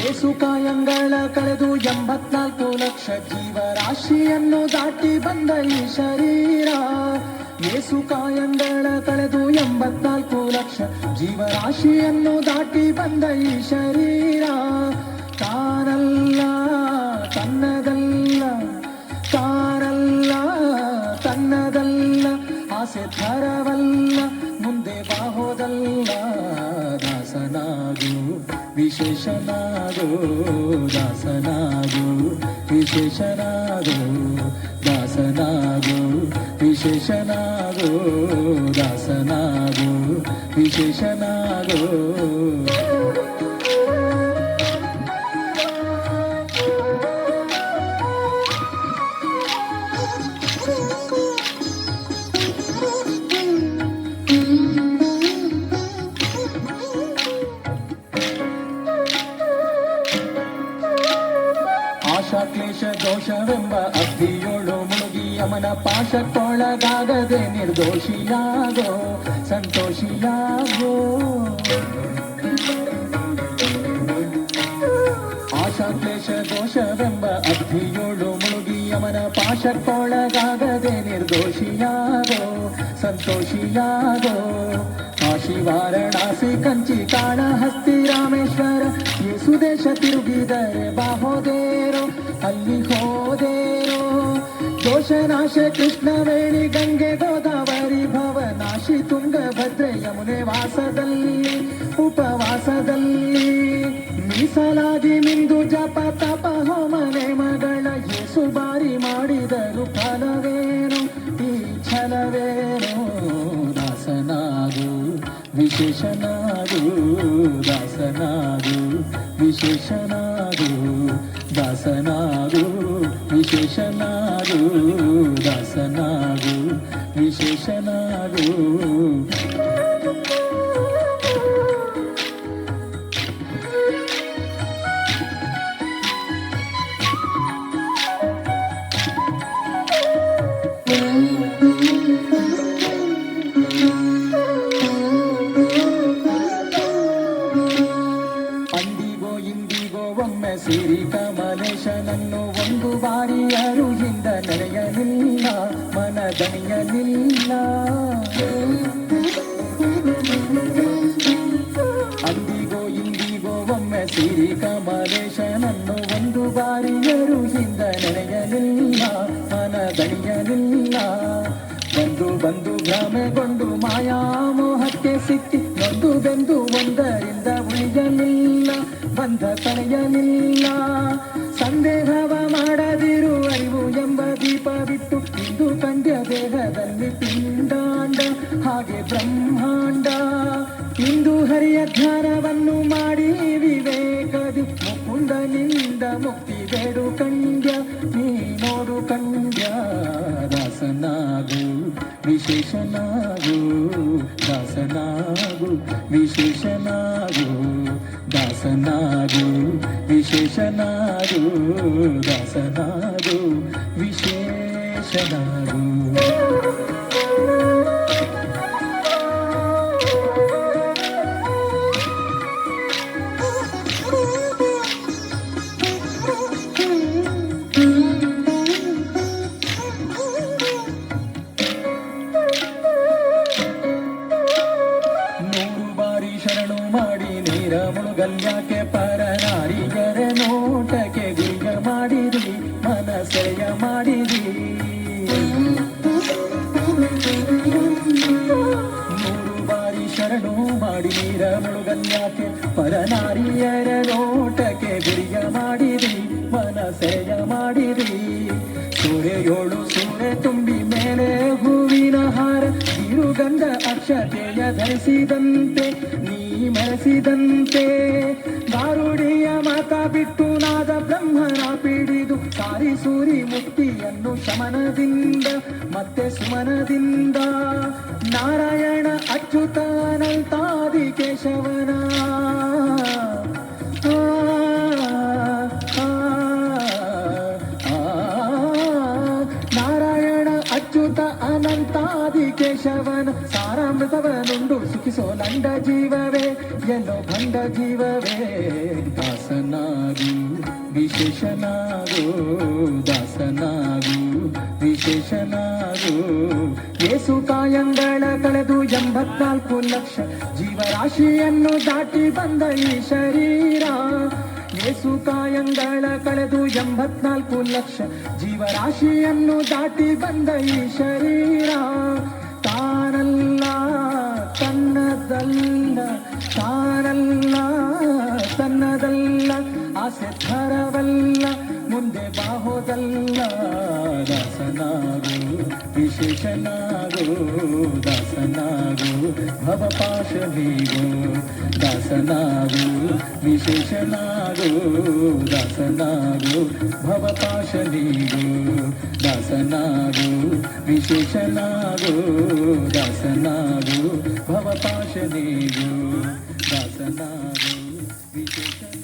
ಏಸು ಕಾಯಂಗಳ ಕಳೆದು 84 ಲಕ್ಷ ಜೀವರಾಶಿಯನ್ನು ದಾಟಿ ಬಂದ ಈ ಶರೀರ. ಏಸು ಕಾಯಂಗಳ ಕಳೆದು 84 ಲಕ್ಷ ಜೀವರಾಶಿಯನ್ನು ದಾಟಿ ಬಂದ ಈ ಶರೀರ. ತಾನಲ್ಲ ತನ್ನದಲ್ಲ, ತಾನಲ್ಲ ತನ್ನದಲ್ಲ, ಆಸೆ ಥರವಲ್ಲ, ಮುಂದೆ ಬಾಹೋದಲ್ಲ. ದಾಸನಾಗು ವಿಶೇಷನಾಗು, ದಾಸನಾಗು ವಿಶೇಷನಾಗು, ದಾಸನಾಗು ವಿಶೇಷನಾಗು, ದಾಸನಾಗು ವಿಶೇಷನಾಗು. ಕ್ಲೇಶ ದೋಷವೆಂಬ ಅಗ್ನಿಯೋಳು ಮುಳುಗಿ ಯಮನ ಪಾಶಕ್ಕೊಳಗಾಗದೆ ನಿರ್ದೋಷಿಯಾಗೋ, ಸಂತೋಷಿಯಾಗೋ. ಆಶಾ ಕ್ಲೇಶ ದೋಷವೆಂಬ ಅಗ್ನಿಯೋಳು ಮುಳುಗಿ ಯಮನ ಪಾಶಕ್ಕೊಳಗಾಗದೆ ನಿರ್ದೋಷಿಯಾಗೋ, ಸಂತೋಷಿಯಾಗೋ. ಕಾಶಿ ವಾರಣಾಸಿ ಕಂಚಿ ಕಾಳಹಸ್ತಿ ರಾಮೇಶ್ವರ ಯೇಸು ದೇಶ ತಿರುಗಿದರೆ ಬಾಹೋದೇರೋ, ಅಲ್ಲಿ ಹೋದೇರೋ. ದೋಷನಾಶ ಕೃಷ್ಣವೇಣಿ ಗಂಗೆ ಗೋದಾವರಿ ಭವನಾಶಿ ತುಂಗಭದ್ರೆ ಯಮುನೆ ವಾಸದಲ್ಲಿ ಉಪವಾಸದಲ್ಲಿ ಮೀಸಲಾಗಿ ಮಿಂದು ಜಪ ತಪ ಹೋಮನೆ ಮಗಳ ಯೇಸು ಬಾರಿ ಮಾಡಿದರು ಫಲವೇನು ಈ ಛಲವೇನು. ದಾಸನಾಗು ವಿಶೇಷನಾಗು, ದಾಸನಾಗು ವಿಶೇಷನಾಗು, ದಾಸನಾಗು ವಿಶೇಷನಾಗು, ದಾಸನಾಗು ವಿಶೇಷನಾಗು. ಒಮ್ಮೆ ಸಿರಿ ಕಮಲೇಶನನ್ನು ಒಂದು ಬಾರಿ ಅರುಹಿಂದ ನಡೆಯಲಿಲ್ಲ, ಮನದಣಿಯಲಿಲ್ಲ. ಅಂದಿಗೋ ಇಂದಿಗೋ ಒಮ್ಮೆ ಸಿರಿ ಕಮಲೇಶನನ್ನು ಒಂದು ಬಾರಿ ಅರುಹಿಂದ ನಡೆಯಲಿಲ್ಲ, ಮನದಣಿಯಲಿಲ್ಲ. ಬಂದು ಬಂದು ಭ್ರಮೆಗೊಂಡು ಮಾಯಾಮೋಹಕ್ಕೆ ಸಿಕ್ಕಿ ನೊಂದು ಬೆಂದು ಒಂದರಿಂದ ಉಳಿಯಲಿಲ್ಲ, ಬಂಧ ತಡೆಯಲಿಲ್ಲ. ಸಂದೇಹವ ಮಾಡದಿರು, ಅರಿವು ಎಂಬ ದೀಪ ಬಿಟ್ಟು ಇಂದು ಕಂಡ್ಯ ದೇಹದಲ್ಲಿ ಪಿಂಡಾಂಡ ಹಾಗೆ ಬ್ರಹ್ಮಾಂಡ. ಇಂದು ಹರಿಯ ಧ್ಯಾನವನ್ನು ಮಾಡಿ ವಿವೇಕದಿ ಮುಕುಂದನಿಂದ ಮುಕ್ತಿ ಬೇಡು ಕಂಡ್ಯ, ನೀ ನೋಡು ಕಂಡ್ಯ. ದಾಸನಾಗು ವಿಶೇಷನಾಗು, ದಾಸನಾಗು ವಿಶೇಷನಾಗು, ದಾಸನಾಗು ವಿಶೇಷನಾಗು, ದಾಸನಾಗು ವಿಶೇಷನಾಗು. ಶರಣು ಮಾಡಿ ನೀರ ಮುಳುಗಲ್ಯಾಕೆ ಪರನಾರಿಯರ ನೋಟಕ್ಕೆ ಗುಯ್ಯ ಮಾಡಿರಿ, ಮನಸೆಯ ಮಾಡಿರಿ. 100 ಬಾರಿ ಶರಣು ಮಾಡಿ ನೀರ ಮುಳುಗಲ್ಯಾಕೆ ಪರನಾರಿಯರ ನೋಟಕ್ಕೆ ಗುಯ್ಯ ಮಾಡಿರಿ, ಮನಸೆಯ ಮಾಡಿರಿ. ಸೂರ್ಯೋಳು ಸೂರ್ಯ ತುಂಬಿ ಮೇಲೆ ಹೂವಿನ ಹಾರ ಗಿರುಗಂಧ ಅಕ್ಷತೆಯ ಧರಿಸಿದಂತೆ ನೀ ಮೆರೆಸಿದಂತೆ. ಗಾರುಡಿಯ ಮಾತ ಬಿಟ್ಟು ನಾದ ಬ್ರಹ್ಮನ ಪಿಡಿದು ಸಾರಿ ಸೂರಿ ಮುಕ್ತಿಯನ್ನು ಶಮನದಿಂದ ಮತ್ತೆ ಸುಮನದಿಂದ. ನಾರಾಯಣ ಅಚ್ಯುತ ಅನಂತಾದಿ ಕೇಶವನ ಅಚ್ಯುತ ಅನಂತಾದಿ ಕೇಶವನ ಸಾರಾಮೃತವನುಂಡು ಸುಖಿಸೋ ಲಂಡ ಜೀವವೇ ಎಲ್ಲೋ ಭಂಡ ಜೀವವೇ. ದಾಸನಾಗು ವಿಶೇಷನಾಗು ದಾಸನಾಗು ವಿಶೇಷನಾಗು ಯೇಸು ಕಾಯಂಗಳ ಕಳೆದು 84 ಲಕ್ಷ ಜೀವರಾಶಿಯನ್ನು ದಾಟಿ ಬಂದ ಈ ಶರೀರ ಯೇಸು ಕಾಯಂಗಳ ಕಳೆದು 84 ಲಕ್ಷ ಜೀವರಾಶಿಯನ್ನು ದಾಟಿ ಬಂದ ಈ ಶರೀರ ತಾನಲ್ಲ ತನ್ನದಲ್ಲ ತಾನಲ್ಲ ತನ್ನದಲ್ಲ ಆಸೆ ಥರವಲ್ಲ ಮುಂದೆ ಬಾಹೋದಲ್ಲ ದಾಸನಾಗು ವಿಶೇಷನಾಗು ದಾಸನಾಗು ಭವಪಾಶ ನೀಗು ದಾಸನಾಗು ವಿಶೇಷನಾಗು ದಾಸನಾಗು ಭವಪಾಶ ನೀಗು ದಾಸನಾಗು ವಿಶೇಷನಾಗು ದಾಸನಾಗು ಭವಪಾಶ ನೀಗು ದಾಸನಾಗು ವಿಶೇಷನಾಗು